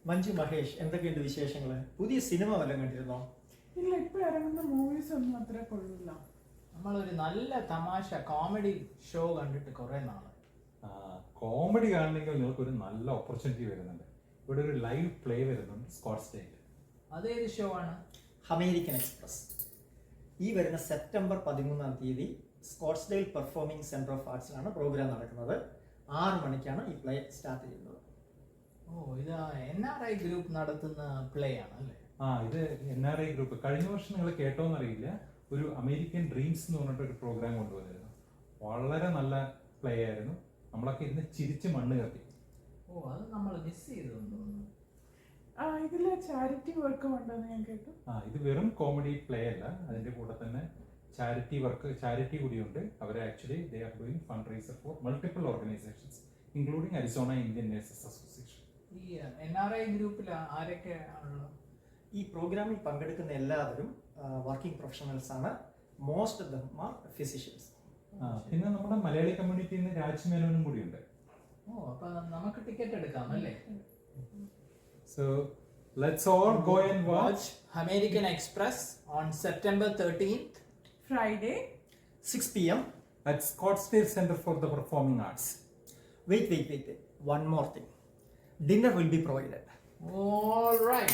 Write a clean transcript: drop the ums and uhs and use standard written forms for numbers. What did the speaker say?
മഞ്ജു മഹേഷ്, എന്തൊക്കെയുണ്ട് വിശേഷങ്ങൾ? പുതിയ സിനിമ വല്ലതും കണ്ടിരുന്നോ? ഇല്ല, ഇപ്പൊ ഇറങ്ങുന്ന മൂവീസ് ഒന്നും അത്ര കൊള്ളില്ല. നമ്മളൊരു നല്ല തമാശ കോമഡി ഷോ കണ്ടിട്ട് കുറെ നാള്. കോമഡി കാണണമെങ്കിൽ നിങ്ങൾക്ക് ഒരു നല്ല ഓപ്പർച്യൂണിറ്റി വരുന്നുണ്ട്. ഇവിടെ ഒരു ലൈവ് പ്ലേ വരുന്നുണ്ട് സ്കോട്ട്സ്ഡെയിലിൽ. അതേത് ഷോ ആണ്? American express. ഈ വരുന്ന സെപ്റ്റംബർ 13-ാം തീയതി സ്കോട്ട്സ്ഡെയിൽ പെർഫോമിംഗ് സെന്റർ ഓഫ് ആർട്സിലാണ് പ്രോഗ്രാം നടക്കുന്നത്. 6 മണിക്കാണ് ഈ പ്ലേ സ്റ്റാർട്ട് ചെയ്യുന്നത്. ഓ, ഇത് NRI ഗ്രൂപ്പ് നടത്തുന്ന പ്ലേ ആണ് അല്ലേ? ഇത് NRI ഗ്രൂപ്പ്. കഴിഞ്ഞ വർഷം നിങ്ങൾ കേട്ടോന്നറിയില്ല, ഒരു അമേരിക്കൻ ഡ്രീംസ് എന്ന് പറഞ്ഞിട്ട് ഒരു പ്രോഗ്രാം കൊണ്ടുവന്നിരുന്നു. വളരെ നല്ല പ്ലേ ആയിരുന്നു. നമ്മളൊക്കെ ഇരുന്ന് ചിരിച്ച് മണ്ണ് കത്തി. ഓ, അത് നമ്മൾ മിസ് ചെയ്തെന്ന് തോന്നുന്നു. ഇതില് ചാരിറ്റി വർക്ക് ഉണ്ടെന്ന് ഞാൻ കേട്ടു. ഇത് വെറും കോമഡി പ്ലേ അല്ല, അതിന്റെ കൂടെ തന്നെ ചാരിറ്റി കൂടിയുണ്ട്. അവർ actually they are doing fund raiser for multiple organisations including Arizona Indian nurses association. ഈ NRI ഗ്രൂപ്പിൽ ആരൊക്കെ ആണല്ലോ? ഈ പ്രോഗ്രാമിൽ പങ്കെടുക്കുന്ന എല്ലാവരും വർക്കിംഗ് പ്രൊഫഷണൽസ് ആണ്. Most of them are physicians. പിന്നെ നമ്മുടെ മലയാളി കമ്മ്യൂണിറ്റിയിൽ നിന്ന് രാജ്മേനോനും കൂടിയുണ്ട്. ഓ, അപ്പൊ നമുക്ക് ടിക്കറ്റ് എടുക്കാം അല്ലേ? So let's all go and watch American Express on September 13th, Friday, 6 p.m. at Scottsdale Center for the Performing Arts. Wait. One more thing. Dinner will be provided. all right.